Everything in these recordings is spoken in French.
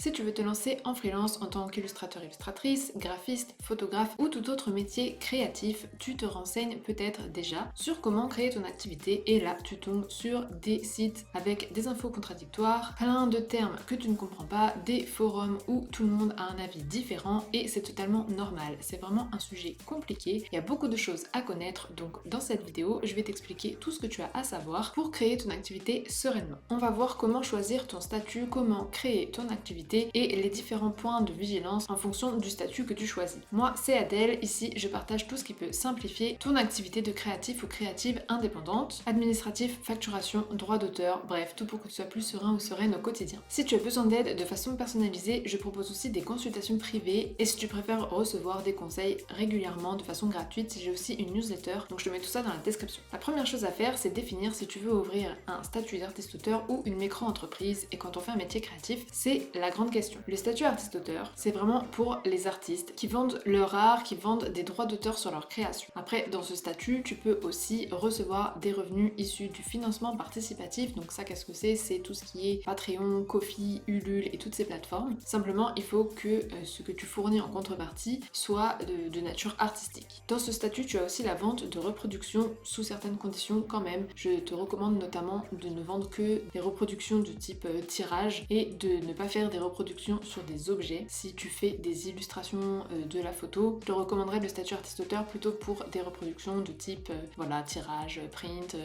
Si tu veux te lancer en freelance en tant qu'illustrateur, illustratrice, graphiste, photographe ou tout autre métier créatif, tu te renseignes peut-être déjà sur comment créer ton activité et là tu tombes sur des sites avec des infos contradictoires, plein de termes que tu ne comprends pas, des forums où tout le monde a un avis différent et c'est totalement normal. C'est vraiment un sujet compliqué, il y a beaucoup de choses à connaître, donc dans cette vidéo je vais t'expliquer tout ce que tu as à savoir pour créer ton activité sereinement. On va voir comment choisir ton statut, comment créer ton activité et les différents points de vigilance en fonction du statut que tu choisis. Moi, c'est Adèle, ici je partage tout ce qui peut simplifier ton activité de créatif ou créative indépendante, administratif, facturation, droit d'auteur, bref, tout pour que tu sois plus serein ou sereine au quotidien. Si tu as besoin d'aide de façon personnalisée, je propose aussi des consultations privées et si tu préfères recevoir des conseils régulièrement de façon gratuite, j'ai aussi une newsletter, donc je te mets tout ça dans la description. La première chose à faire, c'est définir si tu veux ouvrir un statut d'artiste-auteur ou une micro-entreprise et quand on fait un métier créatif, c'est la grande question. Le statut artiste-auteur, c'est vraiment pour les artistes qui vendent leur art, qui vendent des droits d'auteur sur leur création. Après, dans ce statut, tu peux aussi recevoir des revenus issus du financement participatif. Donc ça, qu'est-ce que c'est? C'est tout ce qui est Patreon, Ko-fi, Ulule et toutes ces plateformes. Simplement, il faut que ce que tu fournis en contrepartie soit de nature artistique. Dans ce statut, tu as aussi la vente de reproductions sous certaines conditions quand même. Je te recommande notamment de ne vendre que des reproductions de type tirage et de ne pas faire des reproductions sur des objets. Si tu fais des illustrations de la photo, je te recommanderais le statut artiste-auteur plutôt pour des reproductions de type voilà, tirage, print,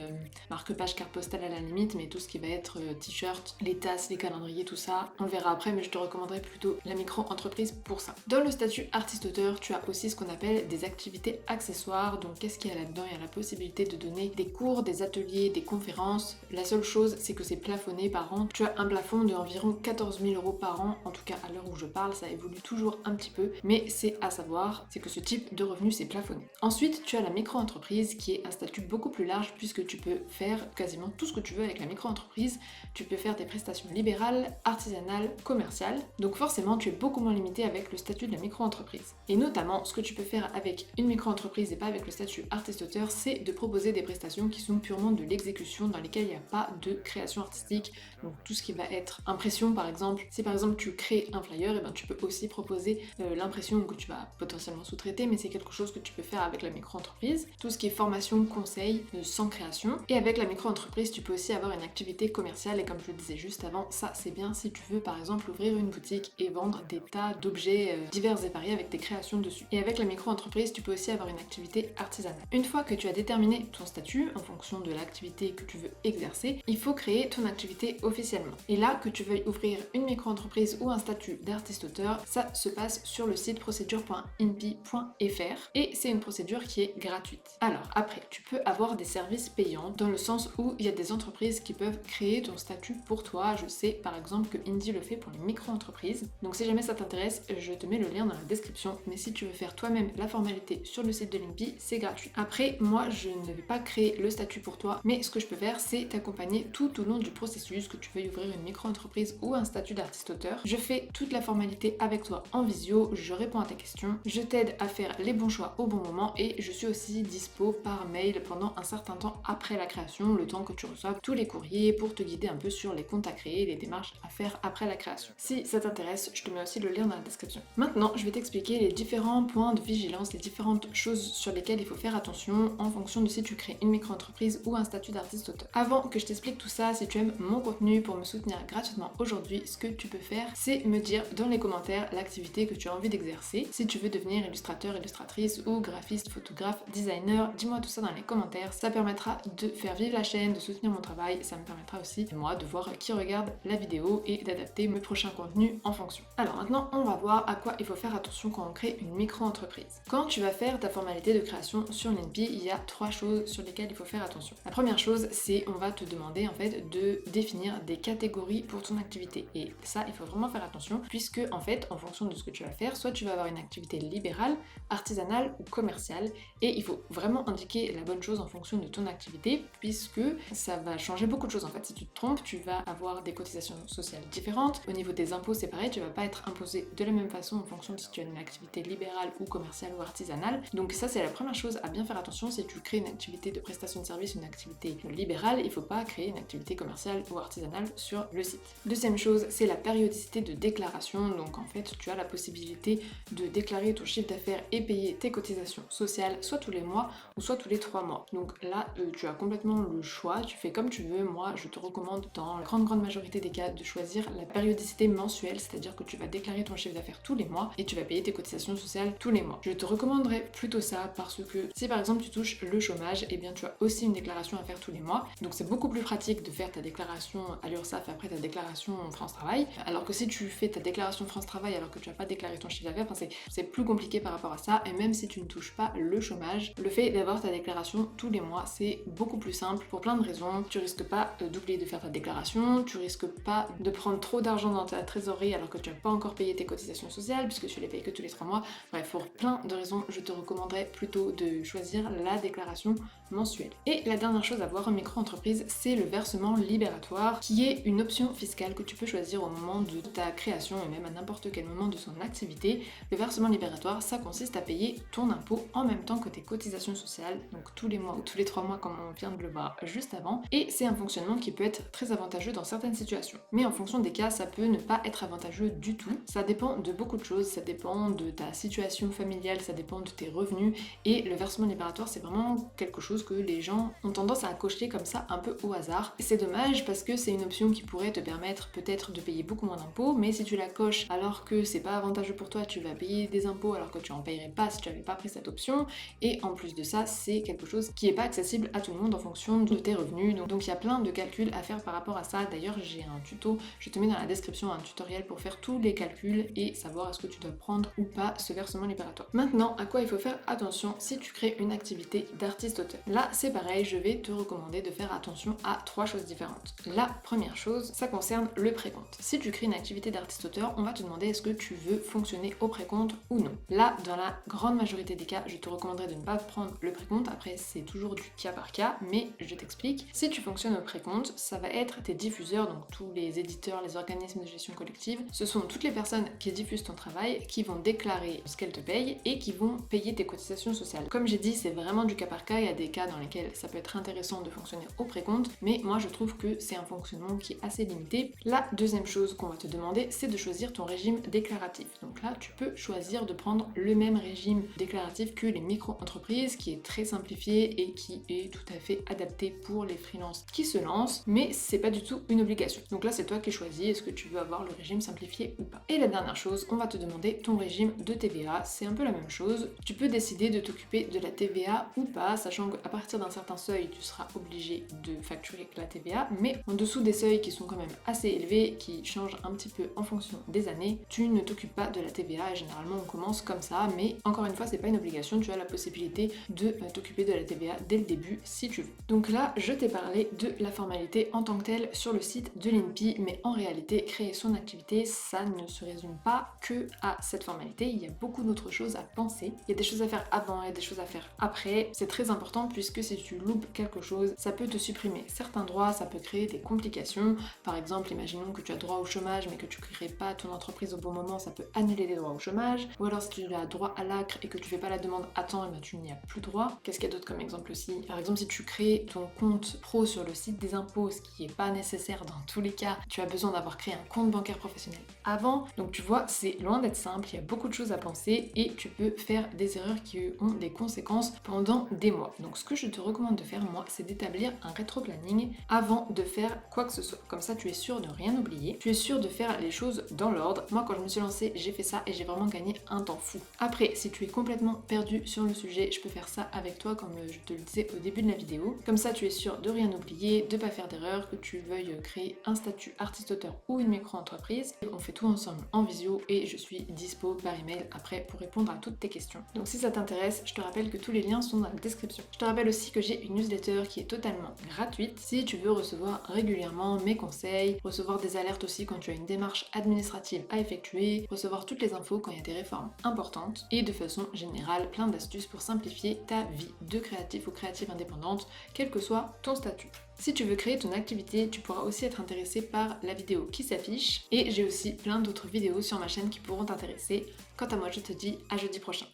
marque-page, carte postale à la limite, mais tout ce qui va être t-shirt, les tasses, les calendriers, tout ça, on le verra après, mais je te recommanderais plutôt la micro-entreprise pour ça. Dans le statut artiste-auteur, tu as aussi ce qu'on appelle des activités accessoires. Donc qu'est-ce qu'il y a là-dedans? Il y a la possibilité de donner des cours, des ateliers, des conférences. La seule chose, c'est que c'est plafonné par an. Tu as un plafond de environ 14 000 € par an, en tout cas à l'heure où je parle, ça évolue toujours un petit peu, mais c'est à savoir, c'est que ce type de revenu c'est plafonné. Ensuite, tu as la micro-entreprise qui est un statut beaucoup plus large puisque tu peux faire quasiment tout ce que tu veux avec la micro-entreprise. Tu peux faire des prestations libérales, artisanales, commerciales, donc forcément tu es beaucoup moins limité avec le statut de la micro-entreprise. Et notamment, ce que tu peux faire avec une micro-entreprise et pas avec le statut artiste-auteur, c'est de proposer des prestations qui sont purement de l'exécution, dans lesquelles il n'y a pas de création artistique, donc tout ce qui va être impression par exemple. Si par exemple tu crées un flyer, et ben tu peux aussi proposer l'impression que tu vas potentiellement sous-traiter, mais c'est quelque chose que tu peux faire avec la micro-entreprise. Tout ce qui est formation, conseil, sans création. Et avec la micro-entreprise, tu peux aussi avoir une activité commerciale, et comme je le disais juste avant, ça c'est bien si tu veux par exemple ouvrir une boutique et vendre des tas d'objets divers et variés avec tes créations dessus. Et avec la micro-entreprise, tu peux aussi avoir une activité artisanale. Une fois que tu as déterminé ton statut, en fonction de l'activité que tu veux exercer, il faut créer ton activité officiellement. Et là, que tu veuilles ouvrir une micro-entreprise ou un statut d'artiste-auteur, ça se passe sur le site procedure.inpi.fr et c'est une procédure qui est gratuite. Alors après, tu peux avoir des services payants dans le sens où il y a des entreprises qui peuvent créer ton statut pour toi. Je sais par exemple que Indie le fait pour les micro-entreprises. Donc si jamais ça t'intéresse, je te mets le lien dans la description. Mais si tu veux faire toi-même la formalité sur le site de l'INPI, c'est gratuit. Après, moi je ne vais pas créer le statut pour toi, mais ce que je peux faire, c'est t'accompagner tout au long du processus, que tu veuilles ouvrir une micro-entreprise ou un statut d'artiste-auteur. Je fais toute la formalité avec toi en visio, je réponds à tes questions, je t'aide à faire les bons choix au bon moment et je suis aussi dispo par mail pendant un certain temps après la création, le temps que tu reçoives tous les courriers pour te guider un peu sur les comptes à créer, les démarches à faire après la création. Si ça t'intéresse, je te mets aussi le lien dans la description. Maintenant, je vais t'expliquer les différents points de vigilance, les différentes choses sur lesquelles il faut faire attention en fonction de si tu crées une micro-entreprise ou un statut d'artiste-auteur. Avant que je t'explique tout ça, si tu aimes mon contenu pour me soutenir gratuitement aujourd'hui, ce que tu peux faire, c'est me dire dans les commentaires l'activité que tu as envie d'exercer. Si tu veux devenir illustrateur, illustratrice ou graphiste, photographe, designer, dis-moi tout ça dans les commentaires. Ça permettra de faire vivre la chaîne, de soutenir mon travail. Ça me permettra aussi, moi, de voir qui regarde la vidéo et d'adapter mes prochains contenus en fonction. Alors maintenant, on va voir à quoi il faut faire attention quand on crée une micro-entreprise. Quand tu vas faire ta formalité de création sur l'INPI, il y a 3 choses sur lesquelles il faut faire attention. La première chose, c'est on va te demander en fait de définir des catégories pour ton activité. Et ça, il faut vraiment faire attention puisque en fait, en fonction de ce que tu vas faire, soit tu vas avoir une activité libérale, artisanale ou commerciale et il faut vraiment indiquer la bonne chose en fonction de ton activité puisque ça va changer beaucoup de choses en fait. Si tu te trompes, tu vas avoir des cotisations sociales différentes. Au niveau des impôts, c'est pareil, tu vas pas être imposé de la même façon en fonction de si tu as une activité libérale ou commerciale ou artisanale. Donc ça, c'est la première chose à bien faire attention. Si tu crées une activité de prestation de service, une activité libérale, il faut pas créer une activité commerciale ou artisanale sur le site. Deuxième chose, c'est la période périodicité de déclaration. Donc en fait, tu as la possibilité de déclarer ton chiffre d'affaires et payer tes cotisations sociales soit tous les mois ou soit tous les 3 mois. Donc là, tu as complètement le choix, tu fais comme tu veux. Moi, je te recommande dans la grande majorité des cas de choisir la périodicité mensuelle, c'est-à-dire que tu vas déclarer ton chiffre d'affaires tous les mois et tu vas payer tes cotisations sociales tous les mois. Je te recommanderais plutôt ça parce que si par exemple tu touches le chômage, eh bien tu as aussi une déclaration à faire tous les mois. Donc c'est beaucoup plus pratique de faire ta déclaration à l'URSSAF après ta déclaration France Travail. Alors que si tu fais ta déclaration France Travail alors que tu n'as pas déclaré ton chiffre d'affaires, c'est plus compliqué par rapport à ça. Et même si tu ne touches pas le chômage, le fait d'avoir ta déclaration tous les mois, c'est beaucoup plus simple pour plein de raisons. Tu risques pas d'oublier de faire ta déclaration, tu risques pas de prendre trop d'argent dans ta trésorerie alors que tu n'as pas encore payé tes cotisations sociales puisque tu les payes que tous les 3 mois. Bref, pour plein de raisons, je te recommanderais plutôt de choisir la déclaration mensuelle. Et la dernière chose à voir en micro-entreprise, c'est le versement libératoire qui est une option fiscale que tu peux choisir au moment de ta création et même à n'importe quel moment de son activité. Le versement libératoire, ça consiste à payer ton impôt en même temps que tes cotisations sociales, donc tous les mois ou tous les 3 mois comme on vient de le voir juste avant. Et c'est un fonctionnement qui peut être très avantageux dans certaines situations. Mais en fonction des cas, ça peut ne pas être avantageux du tout. Ça dépend de beaucoup de choses, ça dépend de ta situation familiale, ça dépend de tes revenus. Et le versement libératoire, c'est vraiment quelque chose que les gens ont tendance à cocher comme ça un peu au hasard. C'est dommage parce que c'est une option qui pourrait te permettre peut-être de payer beaucoup moins d'impôts, mais si tu la coches alors que c'est pas avantageux pour toi, tu vas payer des impôts alors que tu en payerais pas si tu n'avais pas pris cette option. Et en plus de ça, c'est quelque chose qui est pas accessible à tout le monde en fonction de tes revenus. Donc il y a plein de calculs à faire par rapport à ça. D'ailleurs, j'ai un tuto, je te mets dans la description un tutoriel pour faire tous les calculs et savoir est-ce que tu dois prendre ou pas ce versement libératoire. Maintenant, à quoi il faut faire attention si tu crées une activité d'artiste-auteur. Là, c'est pareil, je vais te recommander de faire attention à 3 choses différentes. La première chose, ça concerne le précompte. Si tu crées une activité d'artiste-auteur, on va te demander est-ce que tu veux fonctionner au précompte ou non. Là, dans la grande majorité des cas, je te recommanderais de ne pas prendre le précompte. Après, c'est toujours du cas par cas, mais je t'explique. Si tu fonctionnes au précompte, ça va être tes diffuseurs, donc tous les éditeurs, les organismes de gestion collective. Ce sont toutes les personnes qui diffusent ton travail, qui vont déclarer ce qu'elles te payent et qui vont payer tes cotisations sociales. Comme j'ai dit, c'est vraiment du cas par cas. Il y a des cas dans lesquels ça peut être intéressant de fonctionner au précompte, mais moi je trouve que c'est un fonctionnement qui est assez limité. La deuxième chose qu'on va te demander, c'est de choisir ton régime déclaratif. Donc là, tu peux choisir de prendre le même régime déclaratif que les micro-entreprises, qui est très simplifié et qui est tout à fait adapté pour les freelances qui se lancent, mais c'est pas du tout une obligation. Donc là, c'est toi qui choisis, est-ce que tu veux avoir le régime simplifié ou pas. Et la dernière chose, on va te demander ton régime de TVA. C'est un peu la même chose. Tu peux décider de t'occuper de la TVA ou pas, sachant qu'à partir d'un certain seuil, tu seras obligé de facturer la TVA, mais en dessous des seuils qui sont quand même assez élevés, qui changent un petit peu en fonction des années, tu ne t'occupes pas de la TVA et généralement on commence comme ça, mais encore une fois, c'est pas une obligation, tu as la possibilité de t'occuper de la TVA dès le début si tu veux. Donc là, je t'ai parlé de la formalité en tant que telle sur le site de l'INPI, mais en réalité, créer son activité, ça ne se résume pas que à cette formalité, il y a beaucoup d'autres choses à penser, il y a des choses à faire avant, il y a des choses à faire après, c'est très important puisque si tu loupes quelque chose, ça peut te supprimer certains droits, ça peut créer des complications. Par exemple, imaginons que tu as droit au chômage mais que tu ne crées pas ton entreprise au bon moment, ça peut annuler les droits au chômage. Ou alors si tu as droit à l'ACRE et que tu fais pas la demande à temps, et ben tu n'y as plus droit. Qu'est-ce qu'il y a d'autre comme exemple aussi? Par exemple, si tu crées ton compte pro sur le site des impôts, ce qui n'est pas nécessaire dans tous les cas, tu as besoin d'avoir créé un compte bancaire professionnel avant. Donc tu vois, c'est loin d'être simple, il y a beaucoup de choses à penser et tu peux faire des erreurs qui ont des conséquences pendant des mois. Donc ce que je te recommande de faire, moi, c'est d'établir un rétro-planning avant de faire quoi que ce soit. Comme ça, tu es sûr de rien oublier, tu es sûr de faire les choses dans l'ordre. Moi, quand je me suis lancée, j'ai fait ça et j'ai vraiment gagné un temps fou. Après, si tu es complètement perdu sur le sujet, je peux faire ça avec toi comme je te le disais au début de la vidéo. Comme ça, tu es sûr de rien oublier, de pas faire d'erreur, que tu veuilles créer un statut artiste-auteur ou une micro-entreprise. On fait tout ensemble en visio et je suis dispo par email après pour répondre à toutes tes questions. Donc si ça t'intéresse, je te rappelle que tous les liens sont dans la description. Je te rappelle aussi que j'ai une newsletter qui est totalement gratuite si tu veux recevoir régulièrement mes conseils, recevoir des alertes aussi quand tu as une démarche administrative à effectuer, recevoir toutes les infos quand il y a des réformes importantes et de façon générale plein d'astuces pour simplifier ta vie de créatif ou créative indépendante, quel que soit ton statut. Si tu veux créer ton activité, tu pourras aussi être intéressé par la vidéo qui s'affiche et j'ai aussi plein d'autres vidéos sur ma chaîne qui pourront t'intéresser. Quant à moi, je te dis à jeudi prochain.